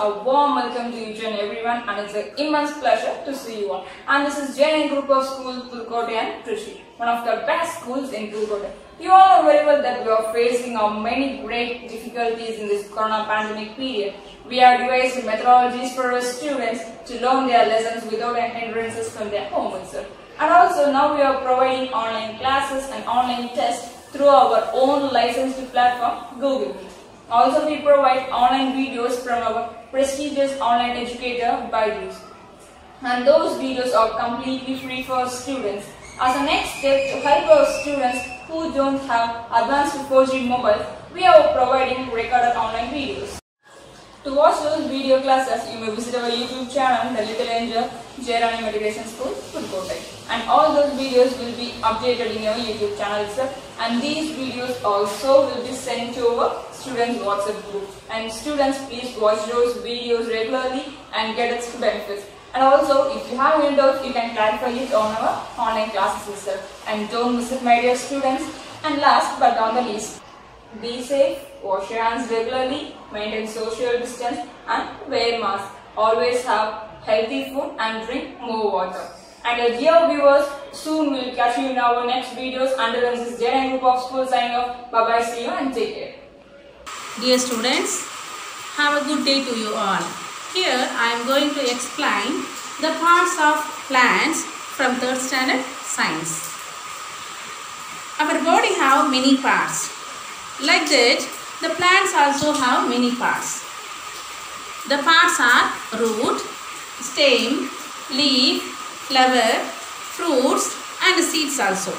a warm welcome to each and everyone, and it's an immense pleasure to see you all. And this is JN Group of Schools, Pulkote and Trichy, one of the best schools in Pulkote. You all know very well that we are facing many great difficulties in this corona pandemic period. We have devised methodologies for our students to learn their lessons without any hindrances from their home itself. And also now we are providing online classes and online tests through our own licensed platform, Google Meet. Also, we provide online videos from our prestigious online educator, Byju's. And those videos are completely free for students. As a next step to help our students who don't have advanced 4G mobiles, we are providing recorded online videos. To watch those video classes, you may visit our YouTube channel, The Little Angel Jairani Meditation School, Pulkote. And all those videos will be updated in our YouTube channel itself. And these videos also will be sent to our students' WhatsApp group. And students, please watch those videos regularly and get its benefits. And also, if you have any doubts, you can clarify it on our online classes itself. And don't miss it, my dear students. And last but not the least, be safe, wash your hands regularly, maintain social distance and wear mask. Always have healthy food and drink more water. And dear viewers, soon we will catch you in our next videos. Until then, this is JN Group of Schools signing off. Bye bye, see you and take care. Dear students, have a good day to you all. Here I am going to explain the parts of plants from 3rd standard science. Our body have many parts. Like that, the plants also have many parts. The parts are root, stem, leaf, flower, fruits and seeds also.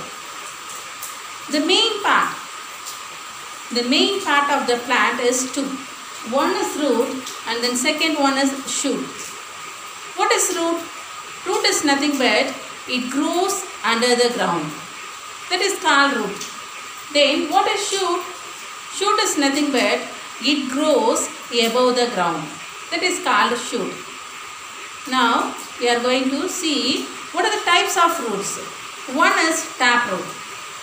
The main part of the plant is two. One is root and then second one is shoot. What is root? Root is nothing but it grows under the ground. That is called root. Then what is shoot? Shoot is nothing but it grows above the ground. That is called shoot. Now we are going to see what are the types of roots. One is taproot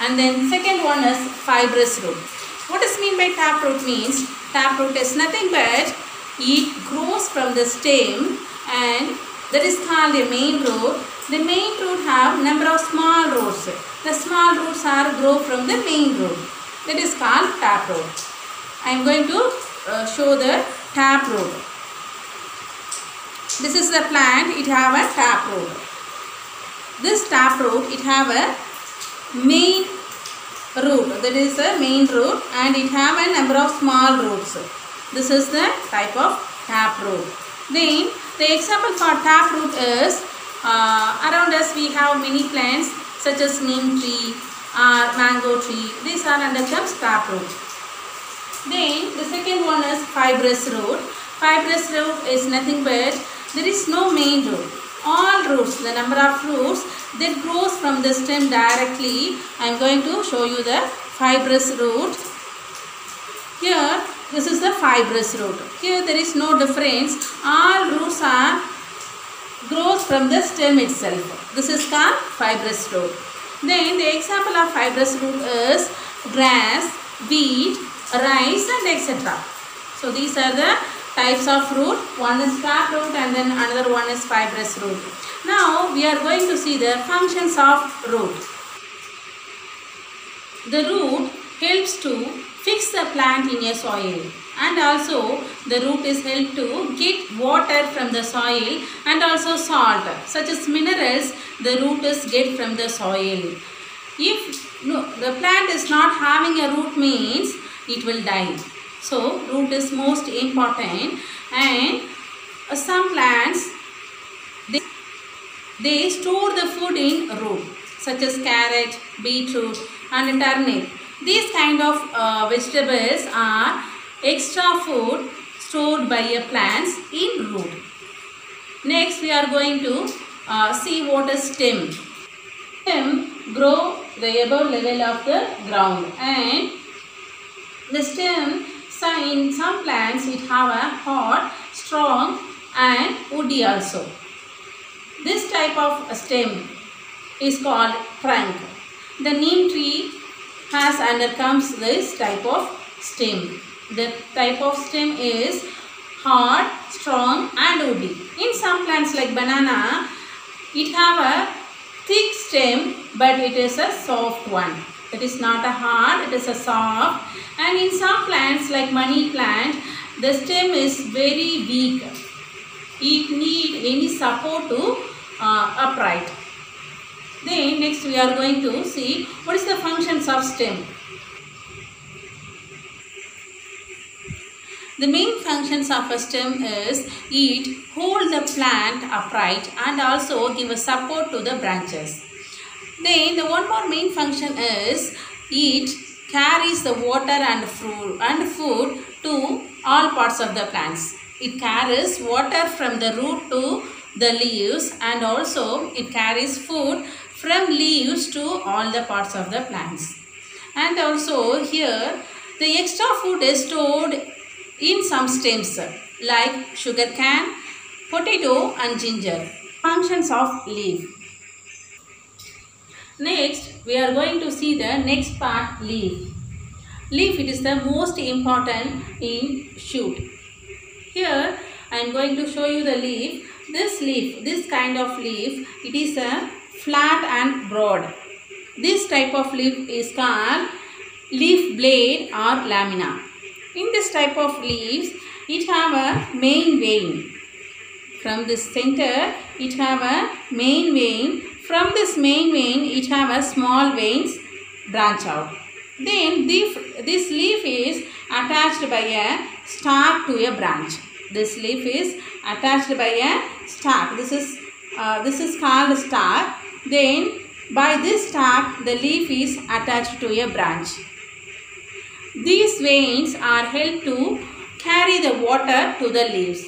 and then second one is fibrous root. What is mean by taproot means? Taproot is nothing but it grows from the stem and that is called a main root. The main root have number of small roots. The small roots are grow from the main root. That is called taproot. I am going to show the taproot. This is the plant. It have a taproot. This taproot, it have a main root. That is a main root and it have a number of small roots. This is the type of taproot. Then the example for taproot is around us we have many plants such as neem tree or mango tree. These are under terms taproot. Then the second one is fibrous root. Fibrous root is nothing but there is no main root. All roots, the number of roots that grows from the stem directly. I am going to show you the fibrous root. Here this is the fibrous root. Here there is no difference. All roots are grows from the stem itself. This is called fibrous root. Then the example of fibrous root is grass, wheat, rice and etc. So these are the types of root. One is taproot and then another one is fibrous root. Now we are going to see the functions of root. The root helps to fix the plant in a soil and also the root is helped to get water from the soil and also salt such as minerals the root is get from the soil. If the plant is not having a root means it will die. So root is most important and some plants they store the food in root such as carrot, beetroot and turnip. These kind of vegetables are extra food stored by a plants in root. Next we are going to see what is stem. Stem grow the above level of the ground and the stem in some plants it have a hard, strong and woody also. This type of stem is called trunk. The neem tree has undercomes this type of stem. The type of stem is hard, strong and woody. In some plants like banana, it have a thick stem but it is a soft one. It is not a hard, it is a soft. And in some plants like money plant, the stem is very weak. It need any support to upright. Then next we are going to see what is the functions of stem. The main functions of a stem is it hold the plant upright and also give a support to the branches. Then the one more main function is it carries the water and food to all parts of the plants. It carries water from the root to the leaves and also it carries food from leaves to all the parts of the plants. And also here the extra food is stored in some stems like sugar cane, potato and ginger. Functions of leaf. Next we are going to see the next part, leaf. Leaf, it is the most important in shoot. Here I am going to show you the leaf. This kind of leaf, it is a flat and broad. This type of leaf is called leaf blade or lamina. In this type of leaves, it have a main vein. From this center, it have a main vein. From this main vein, it have a small veins branch out. Then this leaf is attached by a stalk to a branch. This leaf is attached by a stalk. This is called stalk. Then by this stalk, the leaf is attached to a branch. These veins are helped to carry the water to the leaves.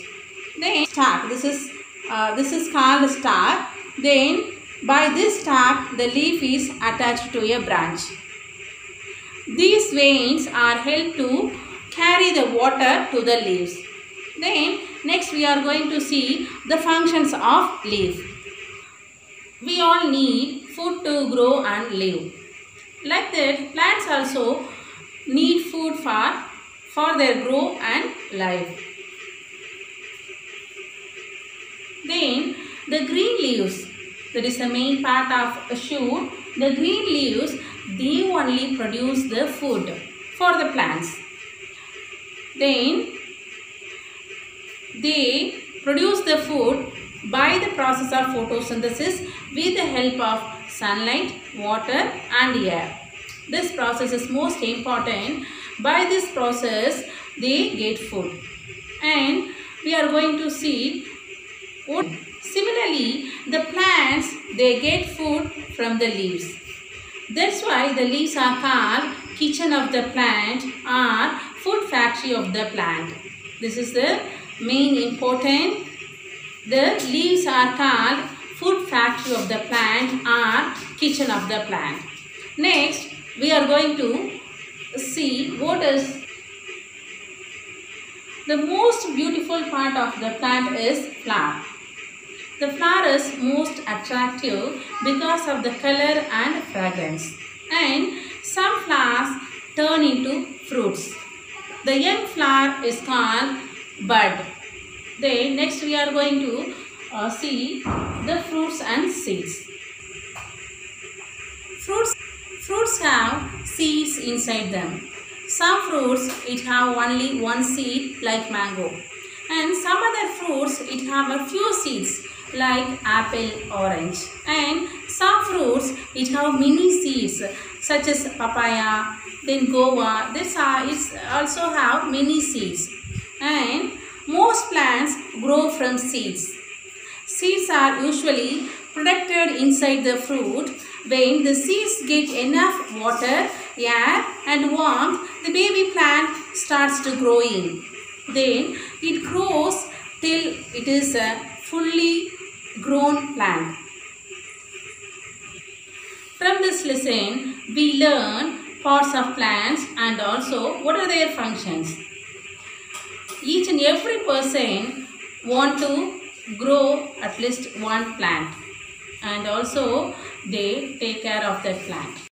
Then stalk. This is called stalk. Then by this stalk, the leaf is attached to a branch. These veins are helped to carry the water to the leaves. Then next we are going to see the functions of leaf. We all need food to grow and live. Like that, plants also need food for their grow and life. Then the green leaves, that is the main part of a shoot. The green leaves, they only produce the food for the plants. Then they produce the food by the process of photosynthesis with the help of sunlight, water and air. This process is most important. By this process, they get food. And we are going to see what. Similarly, the plants, they get food from the leaves. That's why the leaves are called kitchen of the plant or food factory of the plant. This is the main important. The leaves are called food factory of the plant or kitchen of the plant. Next, we are going to see what is the most beautiful part of the plant is flower. The flower is most attractive because of the color and fragrance. And some flowers turn into fruits. The young flower is called bud. Then next we are going to see the fruits and seeds. Fruits have seeds inside them. Some fruits it have only one seed like mango. And some other fruits it have a few seeds like apple, orange. And some fruits it have many seeds such as papaya, then guava. This also have many seeds. And most plants grow from seeds. Seeds are usually protected inside the fruit. When the seeds get enough water, air and warmth, the baby plant starts to growing. Then it grows till it is a fully grown plant. From this lesson, we learn parts of plants and also what are their functions. Each and every person want to grow at least one plant and also they take care of that plant.